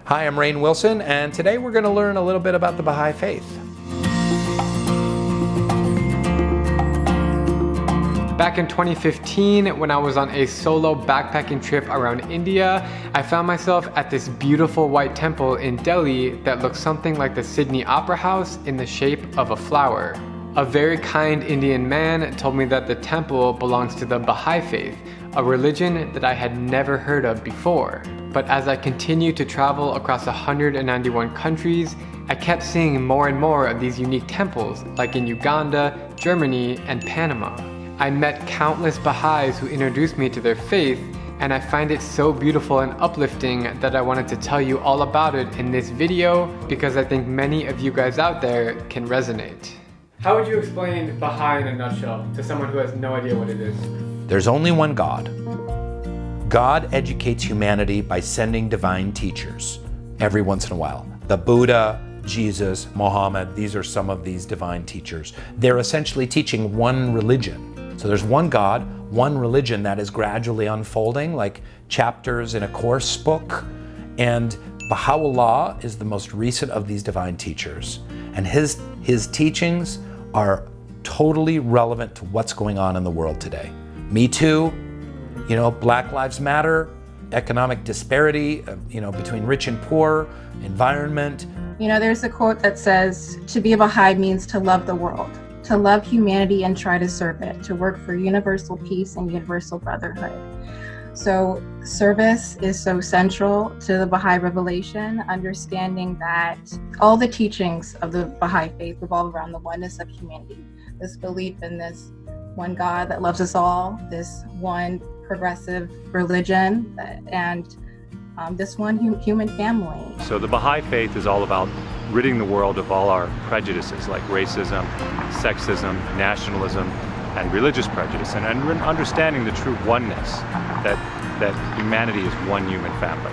Hi, I'm Rainn Wilson, and today we're going to learn a little bit about the Baha'i faith. Back in 2015, when I was on a solo backpacking trip around India, I found myself at this beautiful white temple in Delhi that looks something like the Sydney Opera House in the shape of a flower. A very kind Indian man told me that the temple belongs to the Baha'i faith, a religion that I had never heard of before. But as I continued to travel across 191 countries, I kept seeing more and more of these unique temples, like in Uganda, Germany, and Panama. I met countless Baha'is who introduced me to their faith, and I find it so beautiful and uplifting that I wanted to tell you all about it in this video because I think many of you guys out there can resonate. How would you explain Baha'i in a nutshell to someone who has no idea what it is? There's only one God. God educates humanity by sending divine teachers every once in a while. The Buddha, Jesus, Muhammad, these are some of these divine teachers. They're essentially teaching one religion. So there's one God, one religion that is gradually unfolding like chapters in a course book. And Baha'u'llah is the most recent of these divine teachers. And his teachings are totally relevant to what's going on in the world today. Me Too, Black Lives Matter, economic disparity, between rich and poor, environment. There's a quote that says, to be a Baha'i means to love the world, to love humanity and try to serve it, to work for universal peace and universal brotherhood. So service is so central to the Baha'i revelation, understanding that all the teachings of the Baha'i faith revolve around the oneness of humanity, this belief in this one God that loves us all, this one progressive religion, and this one human family. So the Baha'i faith is all about ridding the world of all our prejudices like racism, sexism, nationalism, and religious prejudice, and understanding the true oneness that humanity is one human family.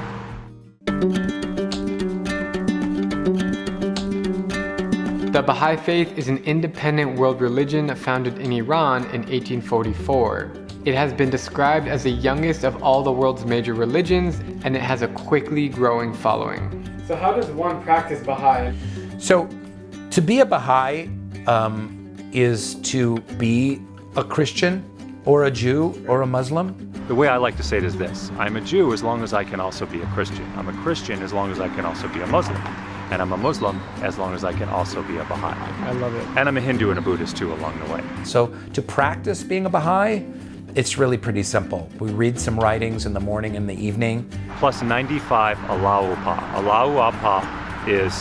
The Baha'i faith is an independent world religion founded in Iran in 1844. It has been described as the youngest of all the world's major religions, and it has a quickly growing following. So how does one practice Baha'i? So to be a Baha'i is to be a Christian or a Jew or a Muslim. The way I like to say it is this: I'm a Jew as long as I can also be a Christian. I'm a Christian as long as I can also be a Muslim. And I'm a Muslim as long as I can also be a Baha'i. I love it. And I'm a Hindu and a Buddhist too along the way. So to practice being a Baha'i, it's really pretty simple. We read some writings in the morning and the evening. Plus 95 Allahu Akbar. Allahu Akbar is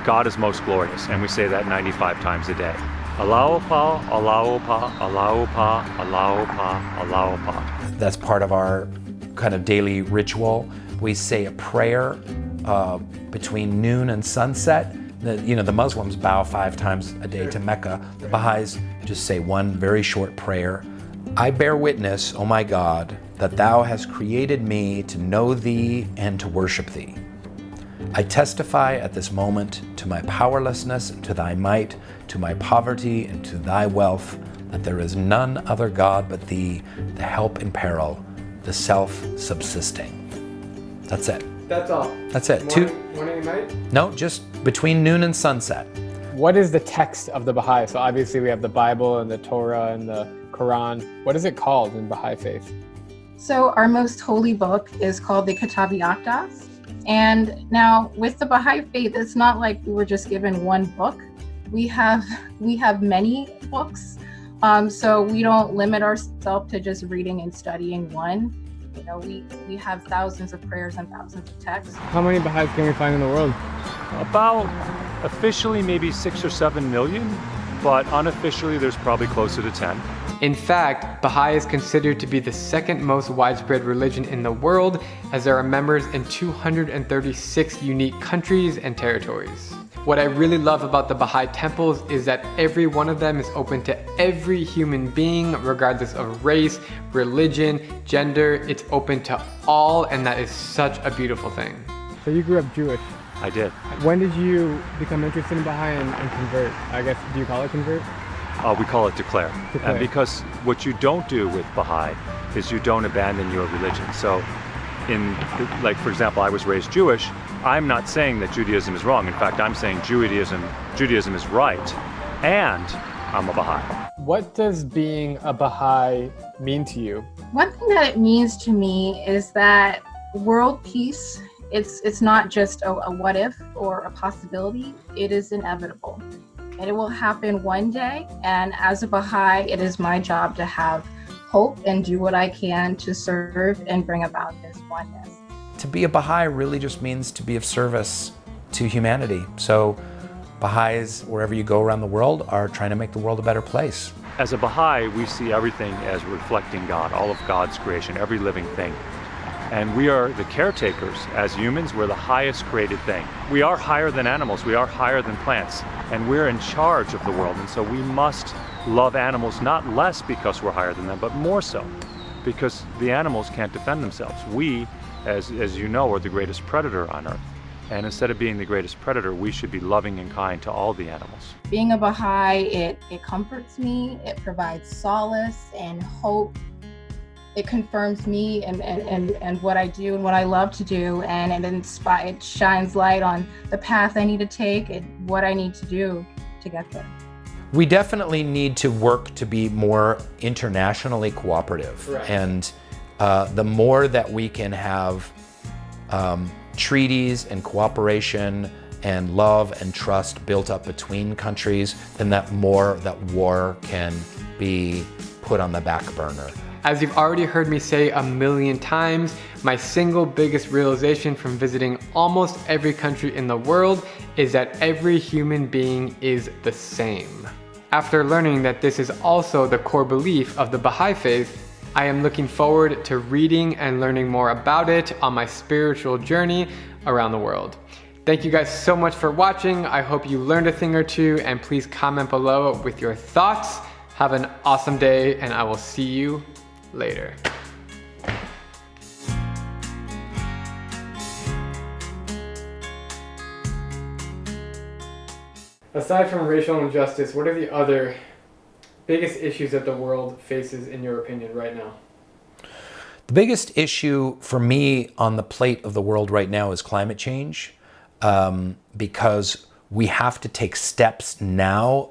God is most glorious, and we say that 95 times a day. Allahu Akbar, Allahu Akbar, Allahu Akbar, Allahu Akbar, Allahu Akbar. That's part of our kind of daily ritual. We say a prayer between noon and sunset. The Muslims bow 5 times a day to Mecca. The Baha'is just say one very short prayer. I bear witness, O my God, that thou hast created me to know thee and to worship thee. I testify at this moment to my powerlessness and to thy might, to my poverty and to thy wealth, that there is none other God but thee, the help in peril, the self-subsisting. That's it. That's all? That's it. Morning and night? No, just between noon and sunset. What is the text of the Baha'i? So obviously we have the Bible and the Torah and the Quran. What is it called in Baha'i faith? So our most holy book is called the Kitab-i-Aqdas. And now with the Baha'i faith, it's not like we were just given one book. We have many books. So we don't limit ourselves to just reading and studying one. We have thousands of prayers and thousands of texts. How many Baha'is can we find in the world? About officially maybe 6 or 7 million, but unofficially there's probably closer to 10. In fact, Baha'i is considered to be the second most widespread religion in the world, as there are members in 236 unique countries and territories. What I really love about the Baha'i temples is that every one of them is open to every human being, regardless of race, religion, gender. It's open to all, and that is such a beautiful thing. So you grew up Jewish. I did. When did you become interested in Baha'i and convert? I guess, do you call it convert? We call it declare. And because what you don't do with Baha'i is you don't abandon your religion. So like, for example, I was raised Jewish. I'm not saying that Judaism is wrong. In fact, I'm saying Judaism is right, and I'm a Baha'i. What does being a Baha'i mean to you? One thing that it means to me is that world peace, it's not just a what if or a possibility, it is inevitable. And it will happen one day, and as a Baha'i, it is my job to have hope and do what I can to serve and bring about this oneness. To be a Baha'i really just means to be of service to humanity. So Baha'is, wherever you go around the world, are trying to make the world a better place. As a Baha'i, we see everything as reflecting God, all of God's creation, every living thing. And we are the caretakers. As humans, we're the highest created thing. We are higher than animals, we are higher than plants, and we're in charge of the world. And so we must love animals not less because we're higher than them, but more so because the animals can't defend themselves. We, as you know, are the greatest predator on earth. And instead of being the greatest predator, we should be loving and kind to all the animals. Being a Baha'i, it comforts me, it provides solace and hope. It confirms me and what I do and what I love to do, and it shines light on the path I need to take and what I need to do to get there. We definitely need to work to be more internationally cooperative. Right. And the more that we can have treaties and cooperation and love and trust built up between countries, then that more that war can be put on the back burner. As you've already heard me say a million times, my single biggest realization from visiting almost every country in the world is that every human being is the same. After learning that this is also the core belief of the Baha'i faith, I am looking forward to reading and learning more about it on my spiritual journey around the world. Thank you guys so much for watching. I hope you learned a thing or two, and please comment below with your thoughts. Have an awesome day, and I will see you later. Aside from racial injustice, what are the other biggest issues that the world faces, in your opinion, right now? The biggest issue for me on the plate of the world right now is climate change, because we have to take steps now.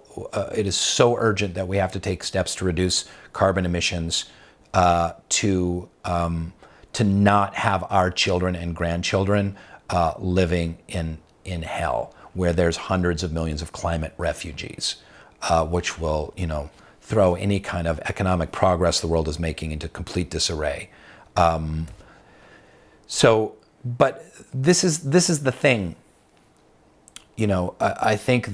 It is so urgent that we have to take steps to reduce carbon emissions, to not have our children and grandchildren living in hell, where there's hundreds of millions of climate refugees, which will, throw any kind of economic progress the world is making into complete disarray. But this is the thing. I think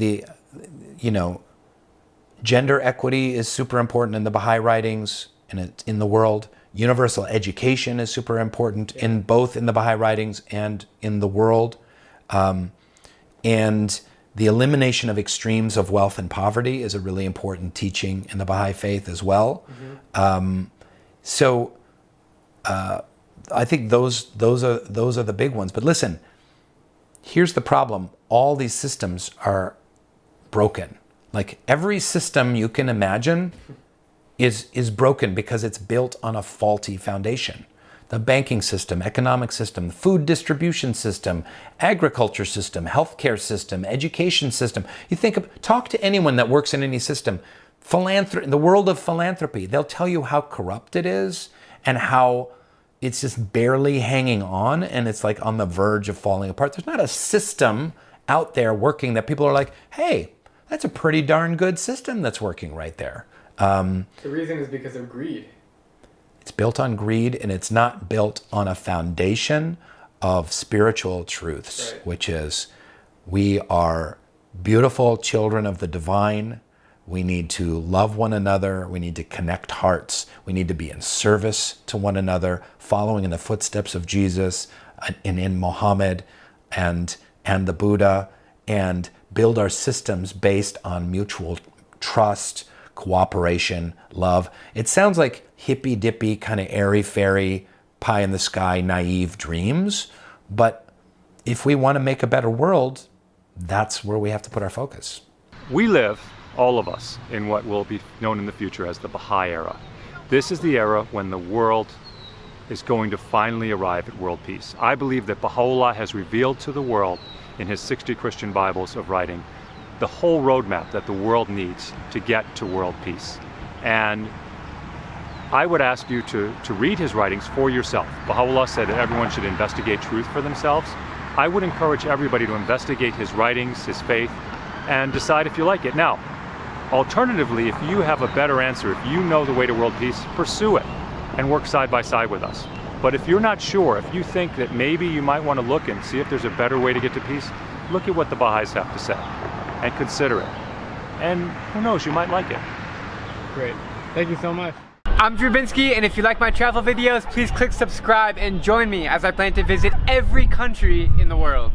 gender equity is super important in the Baha'i writings and in the world. Universal education is super important in both in the Baha'i writings and in the world. And the elimination of extremes of wealth and poverty is a really important teaching in the Baha'i faith as well. Mm-hmm. I think those are the big ones. But listen, here's the problem. All these systems are broken. Like every system you can imagine is broken because it's built on a faulty foundation. The banking system, economic system, food distribution system, agriculture system, healthcare system, education system. Talk to anyone that works in any system. The world of philanthropy, they'll tell you how corrupt it is and how it's just barely hanging on and it's like on the verge of falling apart. There's not a system out there working that people are like, hey, that's a pretty darn good system that's working right there. The reason is because of greed. It's built on greed, and it's not built on a foundation of spiritual truths, right, which is we are beautiful children of the divine. We need to love one another. We need to connect hearts. We need to be in service to one another, following in the footsteps of Jesus and in Muhammad and the Buddha, and build our systems based on mutual trust, cooperation, love. It sounds like hippy-dippy, kind of airy-fairy, pie-in-the-sky, naive dreams. But if we want to make a better world, that's where we have to put our focus. We live, all of us, in what will be known in the future as the Baha'i era. This is the era when the world is going to finally arrive at world peace. I believe that Baha'u'llah has revealed to the world in his 60 Christian Bibles of writing the whole roadmap that the world needs to get to world peace. And I would ask you to read his writings for yourself. Baha'u'llah said that everyone should investigate truth for themselves. I would encourage everybody to investigate his writings, his faith, and decide if you like it. Now, alternatively, if you have a better answer, if you know the way to world peace, pursue it and work side by side with us. But if you're not sure, if you think that maybe you might want to look and see if there's a better way to get to peace, look at what the Baha'is have to say and consider it. And who knows, you might like it. Great. Thank you so much. I'm Drew Binsky, and if you like my travel videos, please click subscribe and join me as I plan to visit every country in the world.